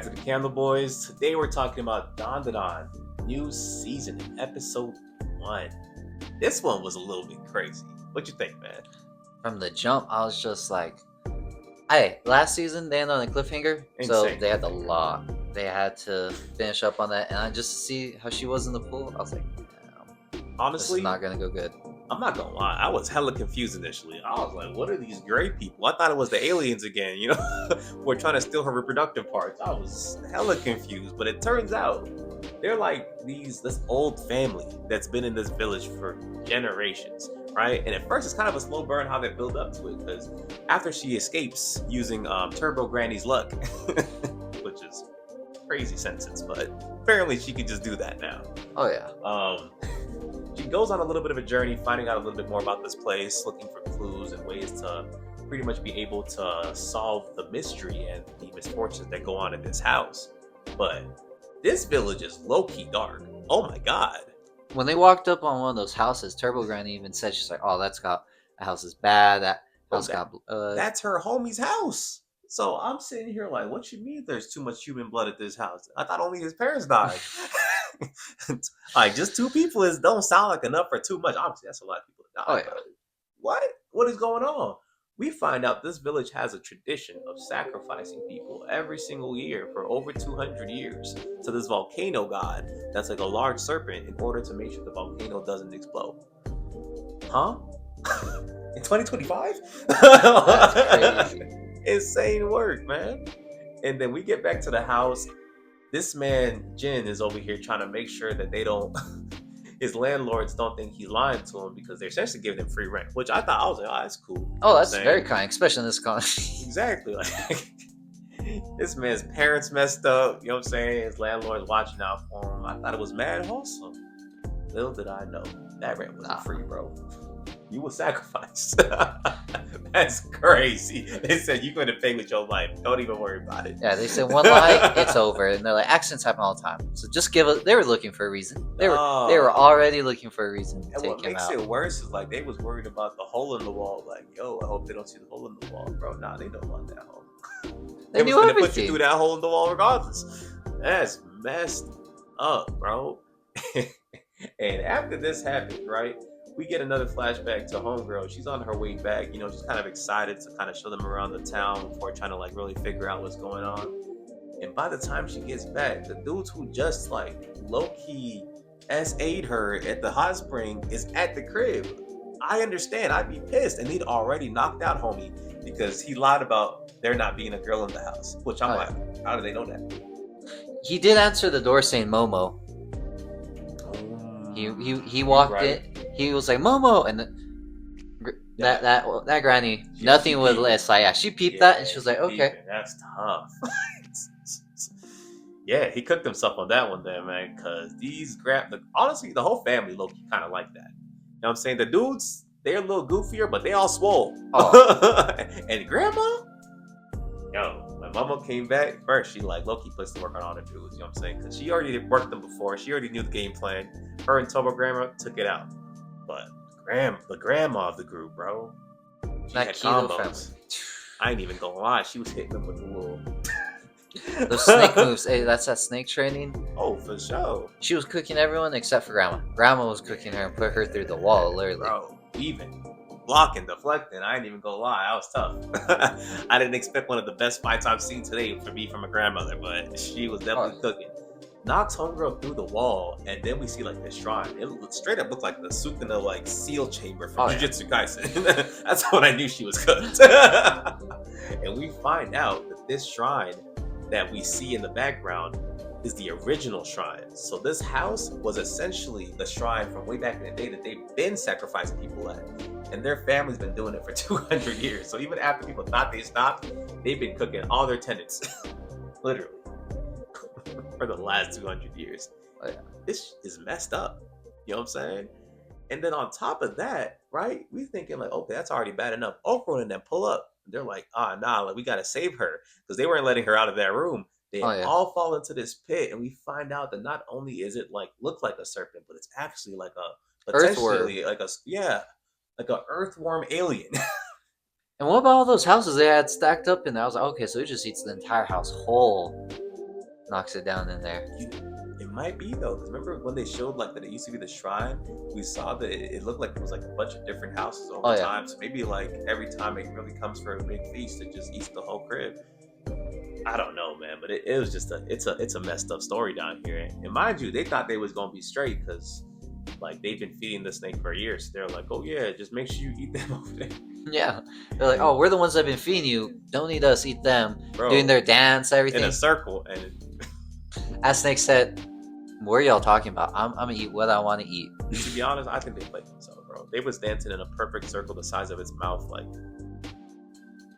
back to the Candle Boys. Today we're talking about Dandadan, new season, episode 1. This one was a little bit crazy. What you think, man? From the jump, I was just like, hey, last season they ended on a cliffhanger, so Insane. they had a lot. They had to finish up on that, and I just see how she was in the pool. I was like, this Honestly, is not gonna go good. I'm not gonna lie, I was hella confused initially. I was like, what are these gray people? I thought it was the aliens again, who are trying to steal her reproductive parts. I was hella confused, but it turns out they're like this old family that's been in this village for generations, right? And at first it's kind of a slow burn how they build up to it, because after she escapes using Turbo Granny's luck, which is a crazy sentence, but apparently she can just do that now. Oh yeah. She goes on a little bit of a journey, finding out a little bit more about this place, looking for clues and ways to pretty much be able to solve the mystery and the misfortunes that go on in this house. But this village is low-key dark. Oh my god. When they walked up on one of those houses, Turbo Granny even said, she's like, "Oh, that house is bad. That house got blood." That's her homie's house. So I'm sitting here like, what you mean there's too much human blood at this house? I thought only his parents died. Like, just 2 people don't sound like enough for too much. Obviously, that's a lot of people that died. Oh, yeah. What? What is going on? We find out this village has a tradition of sacrificing people every single year for over 200 years to this volcano god that's like a large serpent in order to make sure the volcano doesn't explode. Huh? In 2025? That's crazy. Insane work, man. And then we get back to the house. This man, Jin, is over here trying to make sure that they don't, his landlords don't think he's lying to him, because they're essentially giving him free rent, which I thought, I was like, oh, that's cool. You know Oh, that's very kind, especially in this economy. Exactly. Like, this man's parents messed up, you know what I'm saying? His landlord's watching out for him. I thought it was mad wholesome. Little did I know, that rent wasn't free, bro. You were sacrificed. That's crazy. They said you're going to pay with your life. Don't even worry about it. Yeah, they said one lie, it's over, and they're like, accidents happen all the time. So just give it. They were looking for a reason. They were already looking for a reason to And take what him makes out. it worse is like they was worried about the hole in the wall. Like, yo, I hope they don't see the hole in the wall, bro. Nah, they know about that hole. They was knew gonna put you everything. through that hole in the wall regardless. That's messed up, bro. And after this happened, right? We get another flashback to Homegirl. She's on her way back, she's kind of excited to kind of show them around the town before trying to like really figure out what's going on. And by the time she gets back, the dudes who just like low-key SA'd her at the hot spring is at the crib. I understand, I'd be pissed. And he'd already knocked out homie because he lied about there not being a girl in the house. Which I'm like, how do they know that? He did answer the door saying Momo. He walked in. He was like Momo, and that granny, nothing would less. Like, yeah, she peeped that, and she was like, okay. That's tough. Yeah, he cooked himself on that one there, man. Because honestly, the whole family low-key kind of like that. You know what I'm saying? The dudes, they're a little goofier, but they all swole. Oh. And grandma, yo, when mama came back first, she like low-key puts to work on all the dudes. You know what I'm saying? Because she already worked them before. She already knew the game plan. Her and Tobo Grandma took it out. But the grandma of the group, bro, she That had keto combos. family. I ain't even gonna lie, she was hitting them with the little those snake moves. Hey, that's that snake training. Oh, for sure. She was cooking everyone except for Grandma. Grandma was cooking her and put her through the wall, literally. Bro, even blocking, deflecting. I ain't even gonna lie, that was tough. I didn't expect one of the best fights I've seen today to be from a grandmother, but she was definitely cooking. Knocks homegirl through the wall, and then we see like this shrine. It straight up looked like the Sukuna like seal chamber from Jujutsu Kaisen. That's when I knew she was cooked. And we find out that this shrine that we see in the background is the original shrine. So this house was essentially the shrine from way back in the day that they've been sacrificing people at. And their family's been doing it for 200 years. So even after people thought they stopped, they've been cooking all their tenants. Literally. For the last 200 years. This is messed up. You know what I'm saying? And then on top of that, right, we thinking like, okay, that's already bad enough. Okro and them pull up. They're like, nah, like we gotta save her. Because they weren't letting her out of that room. They all fall into this pit, and we find out that not only is it like look like a serpent, but it's actually like a potentially like a earthworm alien. And what about all those houses they had stacked up in there? I was like, okay, so it just eats the entire house whole. knocks it down in there. It might be though, because remember when they showed like that it used to be the shrine, we saw that it looked like it was like a bunch of different houses over time. So maybe like every time it really comes for a big feast, it just eats the whole crib. I don't know, man, but it was just it's a messed up story down here. And mind you, they thought they was gonna be straight because like they've been feeding the snake for years. They're like, oh yeah, just make sure you eat them over there. Yeah, they're like, oh, we're the ones that have been feeding you. Don't eat us, eat them. Bro, doing their dance, everything in a circle. And as Snake said, what are y'all talking about? I'm gonna eat what I want to eat. To be honest, I think they played themselves, bro. They was dancing in a perfect circle the size of its mouth, like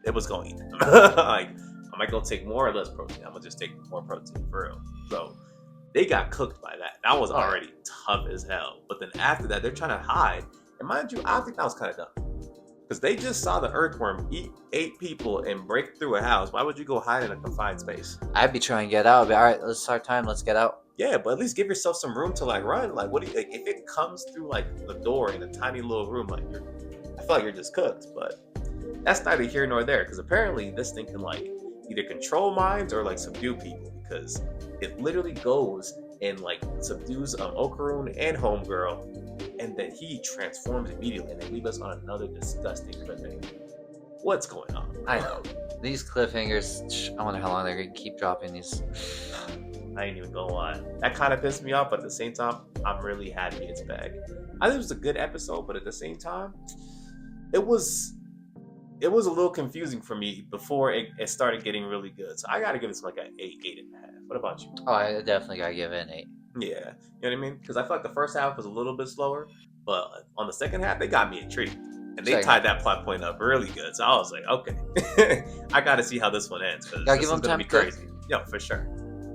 it was gonna eat them. Like, am I gonna take more or less protein? I'm gonna just take more protein for real. So they got cooked by that. That was already tough as hell. But then after that, they're trying to hide. And mind you, I think that was kind of dumb. Because they just saw the earthworm eat 8 people and break through a house. Why would you go hide in a confined space? I'd be trying to get out. I'd be, all right, let's start time. Let's get out. Yeah, but at least give yourself some room to like run. Like, what do you like, if it comes through like the door in a tiny little room? Like, I feel like you're just cooked. But that's neither here nor there. Because apparently this thing can like either control minds or like subdue people. Because it literally goes and like subdues Okaroon and Homegirl, and then he transforms immediately, and they leave us on another disgusting cliffhanger. What's going on? I know these cliffhangers. I wonder how long they're gonna keep dropping these. I ain't even gonna lie. That kind of pissed me off, but at the same time, I'm really happy it's back. I think it was a good episode, but at the same time, it was a little confusing for me before it started getting really good. So I gotta give this like an 8.5. What about you? Oh, I definitely gotta give it an 8. Yeah, you know what I mean? Because I feel like the first half was a little bit slower, but on the second half, they got me intrigued. And they tied that plot point up really good. So I was like, okay, I gotta see how this one ends. Because this is gonna be crazy. Yeah, for sure.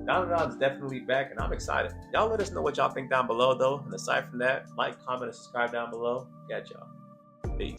Dandadan is definitely back, and I'm excited. Y'all let us know what y'all think down below, though. And aside from that, like, comment, and subscribe down below. Got y'all. Peace.